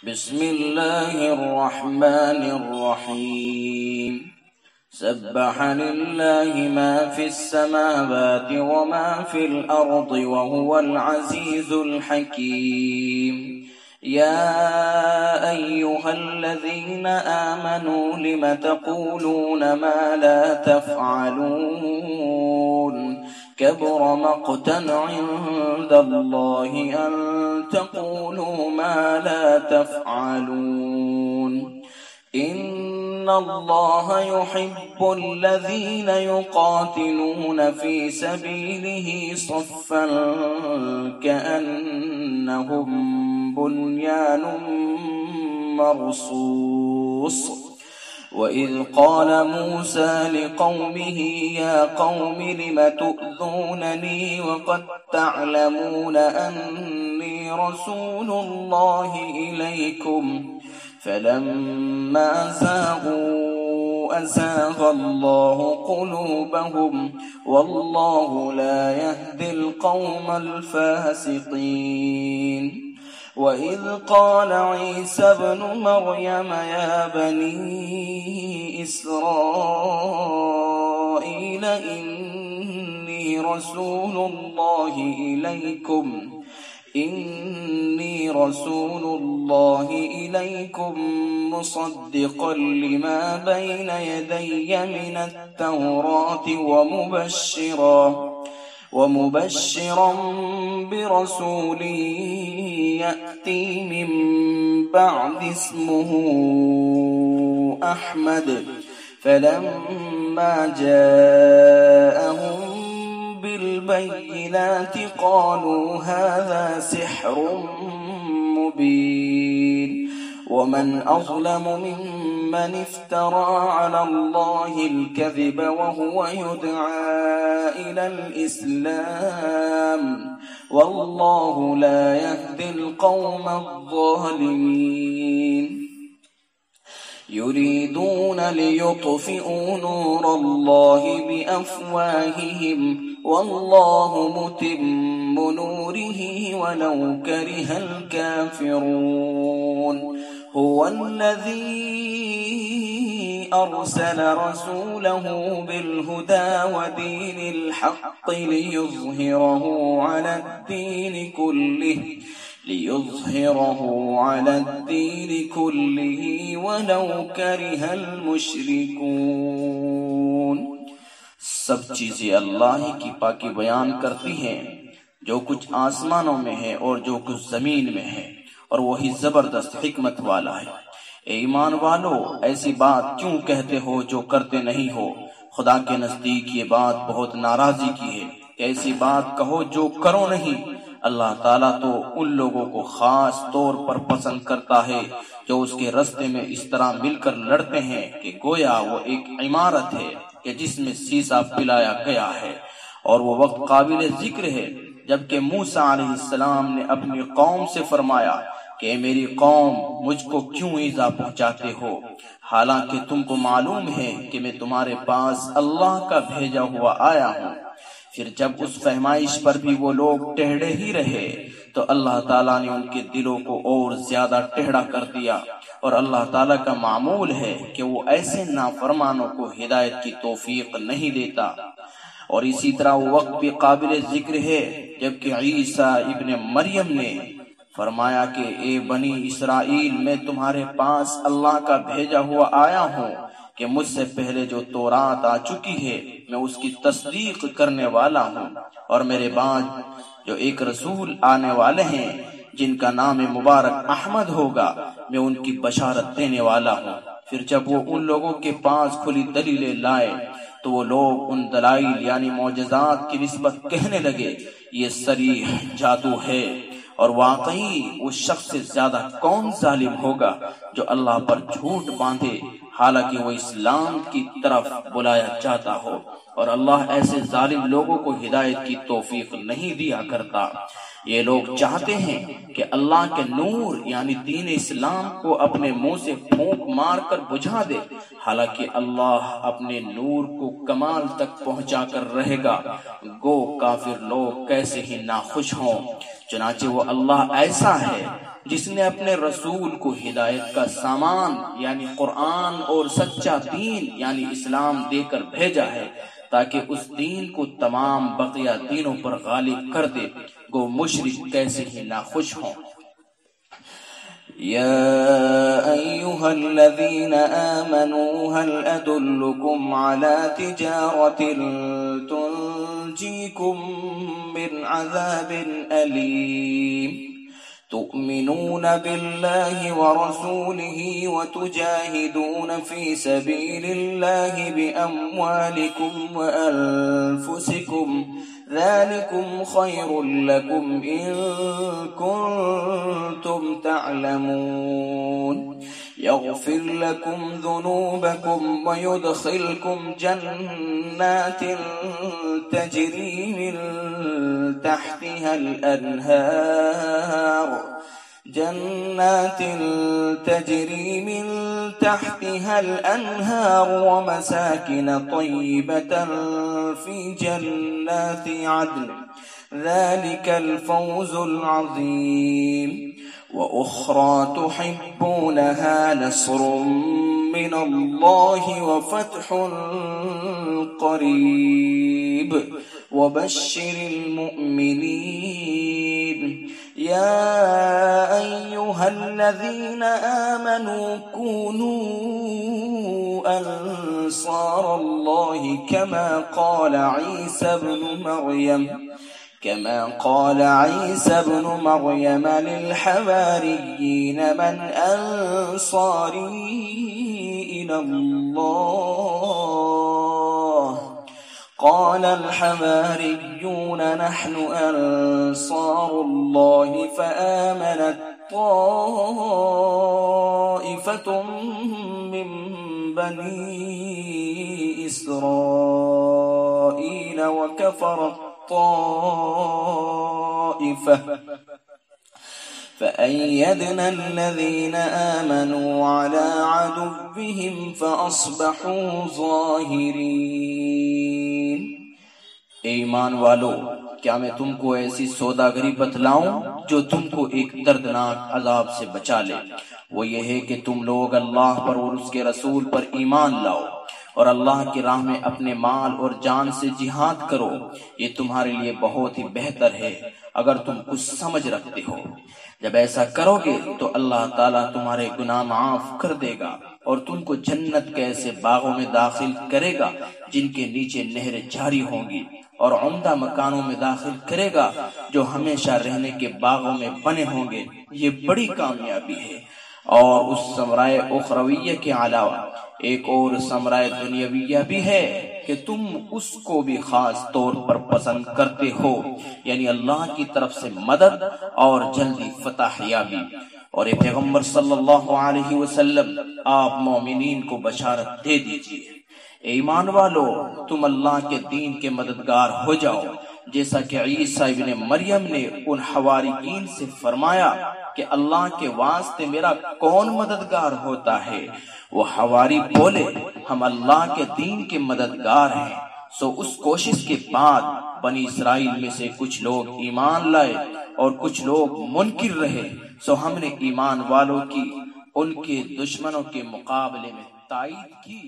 بسم الله الرحمن الرحيم سبح لله ما في السماوات وما في الأرض وهو العزيز الحكيم يا أيها الذين آمنوا لم تقولون ما لا تفعلون كبر مقتا عند الله أن تقولوا ما لا تفعلون إن الله يحب الذين يقاتلون في سبيله صفا كأنهم بنيان مرصوص وإذ قال موسى لقومه يا قوم لم تؤذونني وقد تعلمون أني رسول الله إليكم فلما زاغوا أزاغ الله قلوبهم والله لا يهدي القوم الفاسقين وإذ قال عيسى ابن مريم يا بني إسرائيل إني رسول الله إليكم مصدقا لما بين يدي من التوراة ومبشرا برسول يأتي من بعد اسمه أحمد فلما جاءهم بالبينات قالوا هذا سحر مبين ومن أظلم ممن افترى على الله الكذب وهو يدعى إلى الإسلام والله لا يهدي القوم الظالمين يريدون ليطفئوا نور الله بأفواههم والله متم نوره ولو كره الكافرون هو الذي أرسل رسوله بالهدى ودين الحق ليظهره على الدين كله ولو كره المشركون سب چیزیں اللہ کی پاکی بیان کرتی ہیں، جو کچھ آسمانوں میں ہے اور جو کچھ زمین میں ہے، اور وہی زبردست حکمت والا ہے۔ اے ایمان والو، ایسی بات کیوں کہتے ہو جو کرتے نہیں ہو؟ خدا کے نزدیک یہ بات بہت ناراضی کی ہے کہ ایسی بات کہو جو کرو نہیں۔ اللہ تعالیٰ تو ان لوگوں کو خاص طور پر پسند کرتا ہے جو اس کے راستے میں اس طرح مل کر لڑتے ہیں کہ گویا وہ ایک عمارت ہے کہ جس میں سیسا پلایا گیا ہے، اور وہ وقت قابل ذکر ہے جبکہ موسیٰ علیہ السلام نے اپنی قوم سے فرمایا کہ میری قوم مجھ کو کیوں ایذا پہنچاتے ہو، حالانکہ تم کو معلوم ہے کہ میں تمہارے پاس اللہ کا بھیجا ہوا آیا ہوں۔ پھر جب اس فہمائش پر بھی وہ لوگ ٹہرے ہی رہے تو اللہ تعالیٰ نے ان کے دلوں کو اور زیادہ ٹیڑھا کر دیا، اور اللہ تعالیٰ کا معمول ہے کہ وہ ایسے نافرمانوں کو ہدایت کی توفیق نہیں دیتا۔ اور اسی طرح وہ وقت بھی قابل ذکر ہے جبکہ عیسیٰ ابن مریم نے فرمایا کہ اے بنی اسرائیل، میں تمہارے پاس اللہ کا بھیجا ہوا آیا ہوں کہ مجھ سے پہلے جو تورات آ چکی ہے میں اس کی تصدیق کرنے والا ہوں، اور میرے بعد جو ایک رسول آنے والے ہیں جن کا نام مبارک احمد ہوگا، میں ان کی بشارت دینے والا ہوں۔ پھر جب وہ ان لوگوں کے پاس کھلی دلیلیں لائے تو وہ لوگ ان دلائل یعنی معجزات کی نسبت کہنے لگے یہ صریح جادو ہے، اور واقعی اس شخص سے زیادہ کون ظالم ہوگا جو اللہ پر جھوٹ باندھے حالانکہ وہ اسلام کی طرف بلایا جاتا ہو، اور اللہ ایسے ظالم لوگوں کو ہدایت کی توفیق نہیں دیا کرتا۔ یہ لوگ چاہتے ہیں کہ اللہ کے نور یعنی دین اسلام کو اپنے منہ سے پھونک مار کر بجھا دے، حالانکہ اللہ اپنے نور کو کمال تک پہنچا کر رہے گا، گو کافر لوگ کیسے ہی ناخوش ہوں۔ چنانچہ وہ اللہ ایسا ہے جس نے اپنے رسول کو ہدایت کا سامان یعنی قرآن اور سچا دین یعنی اسلام دے کر بھیجا ہے تاکہ اس دین کو تمام بقیہ دینوں پر غالب کر دے، گو مشرک کیسے ہی ناخوش ہوں۔ يا أيها الذين آمنوا هل أدلكم على تجارة تنجيكم من عذاب أليم تؤمنون بالله ورسوله وتجاهدون في سبيل الله بأموالكم وأنفسكم ذلكم خير لكم إن كنتم تعلمون يغفر لكم ذنوبكم ويدخلكم جنات تجري من تحتها الأنهار ومساكن طيبة في جنات عدن ذلك الفوز العظيم وأخرى تحبونها نصر من الله وفتح قريب وبشر المؤمنين يا أيها الذين آمنوا كونوا أنصار الله كما قال عيسى ابن مريم للحواريين من أنصاري إلى الله قال الحواريون نحن أنصار الله فآمنت طائفة من بني إسرائيل وكفرت طائفة فأيدنا الذين آمنوا على عدوهم فأصبحوا ظاهرين۔ اے ایمان والو، کیا میں تم کو ایسی سوداگری بتلاؤں جو تم کو ایک دردناک عذاب سے بچا لے؟ وہ یہ ہے کہ تم لوگ اللہ پر اور اس کے رسول پر ایمان لاؤ اور اللہ کی راہ میں اپنے مال اور جان سے جہاد کرو، یہ تمہارے لیے بہت ہی بہتر ہے اگر تم کچھ سمجھ رکھتے ہو۔ جب ایسا کرو گے تو اللہ تعالیٰ تمہارے گناہ معاف کر دے گا اور تم کو جنت کے ایسے باغوں میں داخل کرے گا جن کے نیچے نہریں جاری ہوں گی، اور عمدہ مکانوں میں داخل کرے گا جو ہمیشہ رہنے کے باغوں میں بنے ہوں گے۔ یہ بڑی کامیابی ہے۔ اور اس ثمرۂ اخرویہ کے علاوہ ایک اور ثمرۂ دنیاویہ بھی ہے کہ تم اس کو بھی خاص طور پر پسند کرتے ہو، یعنی اللہ کی طرف سے مدد اور جلدی فتح یابی۔ اور اے پیغمبر صلی اللہ علیہ وسلم، آپ مومنین کو بشارت دے دیجئے، اے ایمان والو، تم اللہ کے دین کے مددگار ہو جاؤ، جیسا کہ عیسیٰ ابن مریم نے ان حواریین سے فرمایا کہ اللہ کے واسطے میرا کون مددگار ہوتا ہے؟ وہ حواری بولے، ہم اللہ کے دین کے مددگار ہیں۔ سو اس کوشش کے بعد بنی اسرائیل میں سے کچھ لوگ ایمان لائے اور کچھ لوگ منکر رہے، سو ہم نے ایمان والوں کی ان کے دشمنوں کے مقابلے میں تائید کی۔